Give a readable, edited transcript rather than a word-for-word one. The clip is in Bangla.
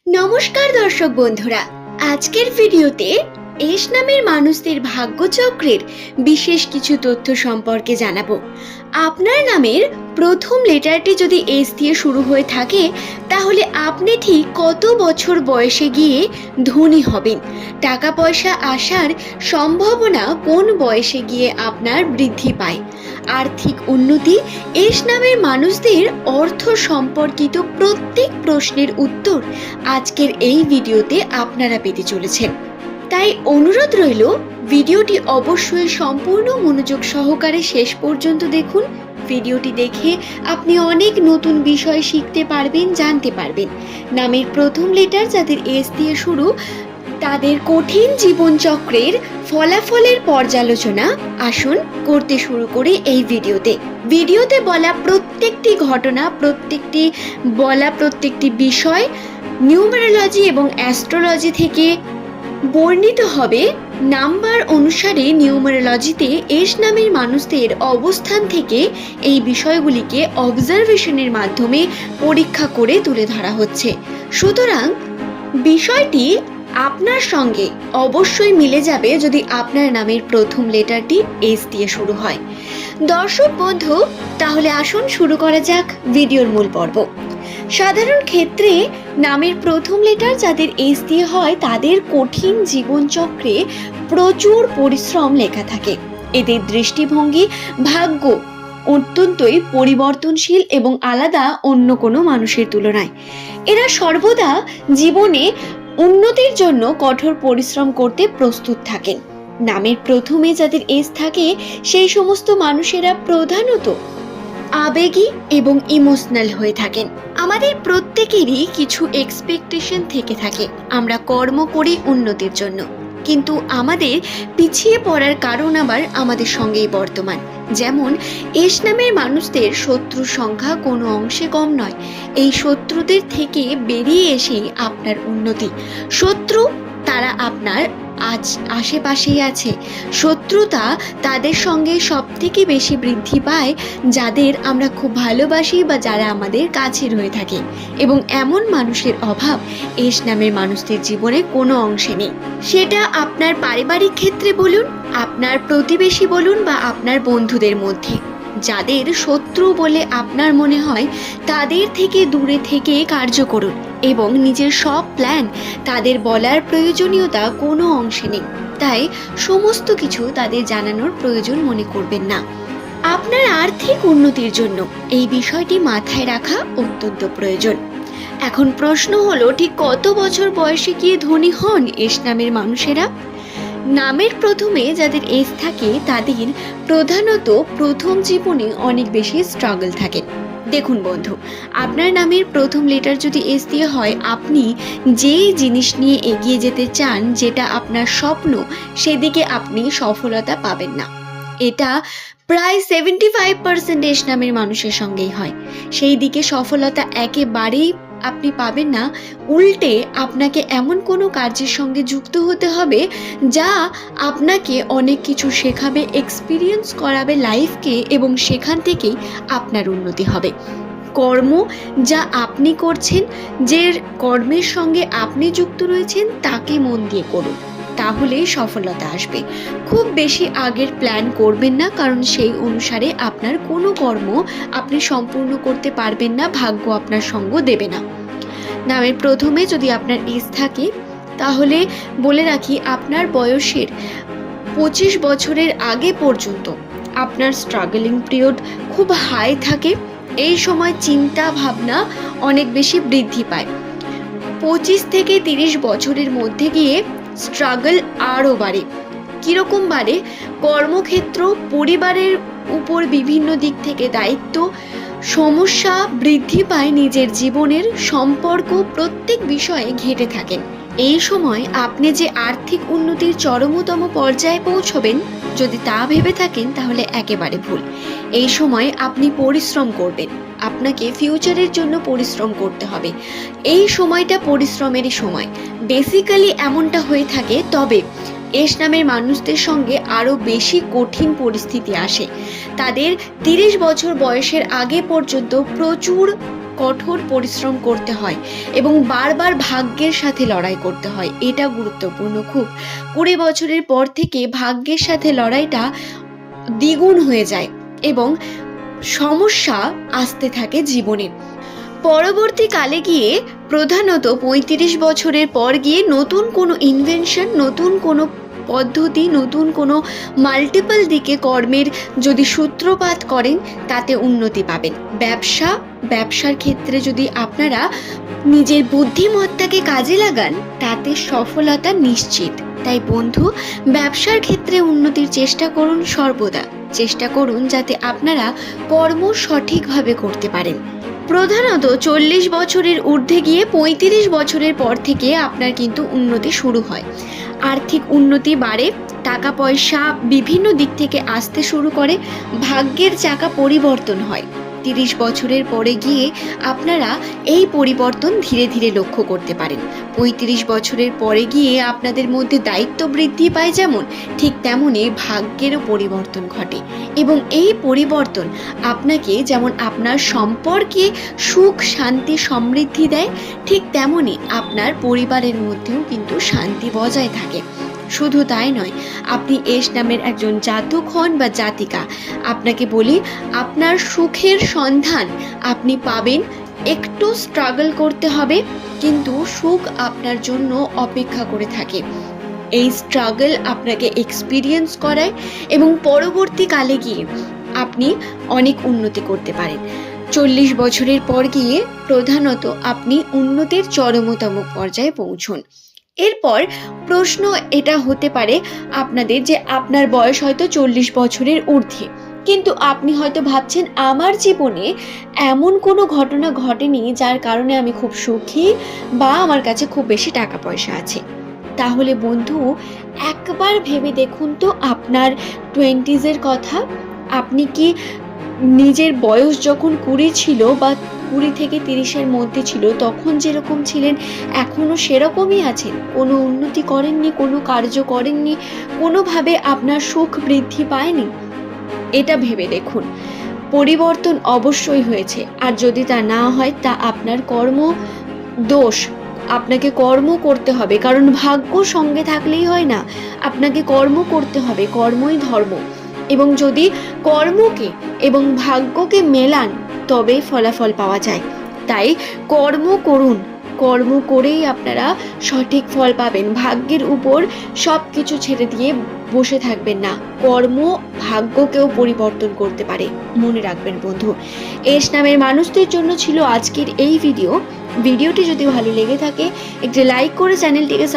নমস্কার দর্শক বন্ধুরা, আজকের ভিডিওতে এস নামের মানুষদের ভাগ্যচক্রের বিশেষ কিছু তথ্য সম্পর্কে জানাবো। আপনার নামের প্রথম লেটারটি যদি এস দিয়ে শুরু হয়ে থাকে তাহলে আপনি ঠিক কত বছর বয়সে গিয়ে ধনী হবেন, টাকা পয়সা আসার সম্ভাবনা কোন বয়সে গিয়ে আপনার বৃদ্ধি পায়, আর্থিক উন্নতি, এস নামের মানুষদের অর্থ সম্পর্কিত প্রত্যেক প্রশ্নের উত্তর আজকের এই ভিডিওতে আপনারা পেতে চলেছেন। তাই অনুরোধ রইল, ভিডিওটি অবশ্যই সম্পূর্ণ মনোযোগ সহকারে শেষ পর্যন্ত দেখুন। ভিডিওটি দেখে আপনি অনেক নতুন বিষয় শিখতে পারবেন, জানতে পারবেন। নামের প্রথম লেটার যাদের এস দিয়ে শুরু, তাদের কঠিন জীবনচক্রের ফলাফলের পর্যালোচনা আসুন করতে শুরু করি এই ভিডিওতে বলা প্রত্যেকটি ঘটনা, প্রত্যেকটি বিষয় নিউমেরোলজি এবং অ্যাস্ট্রোলজি থেকে বর্ণিত হবে। নাম্বার অনুসারে নিউমেরোলজিতে এস নামের মানুষদের অবস্থান থেকে এই বিষয়গুলিকে অবজারভেশনের মাধ্যমে পরীক্ষা করে তুলে ধরা হচ্ছে। সুতরাং বিষয়টি আপনার সঙ্গে অবশ্যই মিলে যাবে যদি আপনার নামের প্রথম লেটারটি এস দিয়ে শুরু হয়। দর্শক বন্ধু, তাহলে আসুন শুরু করা যাক ভিডিওর মূল পর্ব। সাধারণ ক্ষেত্রে নামের প্রথম লেটার যাদের এস দিয়ে হয় তাদের কঠিন জীবনচক্রে প্রচুর পরিশ্রম লেখা থাকে। এদের দৃষ্টিভঙ্গি, ভাগ্য অত্যন্তই পরিবর্তনশীল এবং আলাদা অন্য কোনো মানুষের তুলনায়। এরা সর্বদা জীবনে উন্নতির জন্য কঠোর পরিশ্রম করতে প্রস্তুত থাকেন। নামের প্রথমে যাদের এস থাকে সেই সমস্ত মানুষেরা প্রধানত আবেগী এবং ইমোশনাল হয়ে থাকেন। আমাদের প্রত্যেকেরই কিছু এক্সপেকটেশন থেকে থাকে। আমরা কর্ম করি উন্নতির জন্য, কিন্তু আমাদের পিছিয়ে পড়ার কারণ আবার আমাদের সঙ্গেই বর্তমান। যেমন এস নামের মানুষদের শত্রুর সংখ্যা কোনো অংশে কম নয়। এই শত্রুদের থেকে বেরিয়ে এসেই আপনার উন্নতি। শত্রু তারা আপনার আজ আশেপাশেই আছে। শত্রুতা তাদের সঙ্গে সব থেকে বেশি বৃদ্ধি পায় যাদের আমরা খুব ভালোবাসি বা যারা আমাদের কাছের হয়ে থাকে, এবং এমন মানুষের অভাব এস নামের মানুষদের জীবনে কোনো অংশে নেই। সেটা আপনার পারিবারিক ক্ষেত্রে বলুন, আপনার প্রতিবেশী বলুন বা আপনার বন্ধুদের মধ্যে। যাদের শত্রু বলে আপনার মনে হয় তাদের থেকে দূরে থেকে কার্য করুন এবং নিজের সব প্ল্যান তাদের বলার প্রয়োজনীয়তা কোনো অংশে নেই, তাই সমস্ত কিছু তাদের জানানোর প্রয়োজন মনে করবেন না। আপনার আর্থিক উন্নতির জন্য এই বিষয়টি মাথায় রাখা অত্যন্ত প্রয়োজন। এখন প্রশ্ন হলো, ঠিক কত বছর বয়সে গিয়ে ধনী হন এস নামের মানুষেরা? নামের প্রথমে যাদের এস থাকে তাদের প্রধানত প্রথম জীবনে অনেক বেশি স্ট্রাগল থাকে। দেখুন বন্ধু, আপনার নামের প্রথম লেটার যদি এস দিয়ে হয়, আপনি যেই জিনিস নিয়ে এগিয়ে যেতে চান, যেটা আপনার স্বপ্ন, সেদিকে আপনি সফলতা পাবেন না। এটা প্রায় 75% এস নামের মানুষের সঙ্গেই হয়। সেই দিকে সফলতা একেবারেই আপনি পাবেন না। উল্টে আপনাকে এমন কোনো কাজের সঙ্গে যুক্ত হতে হবে যা আপনাকে অনেক কিছু শেখাবে, এক্সপিরিয়েন্স করাবে লাইফকে, এবং সেখান থেকেই আপনার উন্নতি হবে। কর্ম যা আপনি করছেন, যে কর্মের সঙ্গে আপনি যুক্ত রয়েছেন, তাকে মন দিয়ে করুন, তাহলেই সফলতা আসবে। খুব বেশি আগের প্ল্যান করবেন না, কারণ সেই অনুসারে আপনার কোনো কর্ম আপনি সম্পূর্ণ করতে পারবেন না, ভাগ্য আপনার সঙ্গ দেবে না। নামের প্রথমে যদি আপনার এস থাকে তাহলে বলে রাখি, আপনার বয়সের 25 বছরের আগে পর্যন্ত আপনার স্ট্রাগলিং পিরিয়ড খুব হাই থাকে। এই সময় চিন্তা ভাবনা অনেক বেশি বৃদ্ধি পায়। 25 থেকে 30 বছরের মধ্যে গিয়ে স্ট্রাগল আরও বাড়ে। কীরকম বাড়ে? কর্মক্ষেত্র, পরিবারের উপর বিভিন্ন দিক থেকে দায়িত্ব, সমস্যা বৃদ্ধি পায়। নিজের জীবনের সম্পর্ক প্রত্যেক বিষয়ে ঘেঁটে থাকেন। এই সময় আপনি যে আর্থিক উন্নতির চরমতম পর্যায়ে পৌঁছবেন, যদি তা ভেবে থাকেন তাহলে একেবারে ভুল। এই সময় আপনি পরিশ্রম করবেন, আপনাকে ফিউচারের জন্য পরিশ্রম করতে হবে। এই সময়টা পরিশ্রমেরই সময়। বেসিক্যালি এমনটা হয়ে থাকে, তবে এস নামের মানুষদের সঙ্গে আরও বেশি কঠিন পরিস্থিতি আসে। তাদের 30 বছর বয়সের আগে পর্যন্ত প্রচুর কঠোর পরিশ্রম করতে হয় এবং বারবার ভাগ্যের সাথে লড়াই করতে হয়। এটা গুরুত্বপূর্ণ খুব। 20 বছরের পর থেকে ভাগ্যের সাথে লড়াইটা দ্বিগুণ হয়ে যায় এবং সমস্যা আসতে থাকে জীবনে। পরবর্তীকালে গিয়ে প্রধানত 35 বছরের পর গিয়ে নতুন কোনো ইনভেনশন, নতুন কোনো পদ্ধতি, নতুন কোনো মাল্টিপল দিকে কর্মের যদি সূত্রপাত করেন তাতে উন্নতি পাবেন। ব্যবসার ক্ষেত্রে যদি আপনারা নিজের বুদ্ধিমত্তাকে কাজে লাগান তাতে সফলতা নিশ্চিত। তাই বন্ধু, ব্যবসার ক্ষেত্রে উন্নতির চেষ্টা করুন, সর্বদা চেষ্টা করুন যাতে আপনারা কর্ম সঠিকভাবে করতে পারেন। প্রধানত 40 বছরের ঊর্ধ্বে গিয়ে 35 বছরের পর থেকে আপনার কিন্তু উন্নতি শুরু হয়। আর্থিক উন্নতি বাড়ে, টাকা পয়সা বিভিন্ন দিক থেকে আসতে শুরু করে, ভাগ্যের চাকা পরিবর্তন হয়। 30 বছরের পরে গিয়ে আপনারা এই পরিবর্তন ধীরে ধীরে লক্ষ্য করতে পারেন। 35 বছরের পরে গিয়ে আপনাদের মধ্যে দায়িত্ব বৃদ্ধি পায় যেমন, ঠিক তেমনই ভাগ্যেরও পরিবর্তন ঘটে এবং এই পরিবর্তন আপনাকে যেমন আপনার সম্পর্কে সুখ, শান্তি, সমৃদ্ধি দেয়, ঠিক তেমনই আপনার পরিবারের মধ্যেও কিন্তু শান্তি বজায় থাকে। শুধু তাই নয়, আপনি এস নামের একজন জাতক হন বা জাতিকা, আপনাকে বলি আপনার সুখের সন্ধান আপনি পাবেন। একটু স্ট্রাগল করতে হবে, কিন্তু সুখ আপনার জন্য অপেক্ষা করে থাকে। এই স্ট্রাগল আপনাকে এক্সপিরিয়েন্স করায় এবং পরবর্তীকালে গিয়ে আপনি অনেক উন্নতি করতে পারেন। 40 বছরের পর গিয়ে প্রধানত আপনি উন্নতির চরমতম পর্যায়ে পৌঁছন। এরপর প্রশ্ন এটা হতে পারে আপনাদের যে আপনার বয়স হয়তো 40 বছরের ঊর্ধ্বে, কিন্তু আপনি হয়তো ভাবছেন আমার জীবনে এমন কোনো ঘটনা ঘটেনি যার কারণে আমি খুব সুখী বা আমার কাছে খুব বেশি টাকা পয়সা আছে। তাহলে বন্ধু, একবার ভেবে দেখুন তো আপনার 20s কথা। আপনি কি নিজের বয়স যখন 20 ছিল বা 20 থেকে 30-এর মধ্যে ছিল তখন যেরকম ছিলেন এখনো সেরকমই আছেন? কোনো উন্নতি করেননি, কোনো কার্য করেননি, কোনোভাবে আপনার সুখ বৃদ্ধি পায়নি? এটা ভেবে দেখুন। পরিবর্তন অবশ্যই হয়েছে, আর যদি তা না হয় তা আপনার কর্ম দোষ। আপনাকে কর্ম করতে হবে, কারণ ভাগ্য সঙ্গে থাকলেই হয় না, আপনাকে কর্ম করতে হবে, কর্মই ধর্ম। এবং যদি কর্মকে এবং ভাগ্যকে মেলান তবেই ফলাফল পাওয়া যায়। তাই কর্ম করুন, কর্ম করেই আপনারা সঠিক ফল পাবেন। ভাগ্যের উপর সব কিছু ছেড়ে দিয়ে বসে থাকবেন না। কর্ম ভাগ্যকেও পরিবর্তন করতে পারে, মনে রাখবেন বন্ধু। এস নামের মানুষদের জন্য ছিল আজকের এই ভিডিওটি যদি ভালো লেগে থাকে একটি লাইক করে চ্যানেলটিকে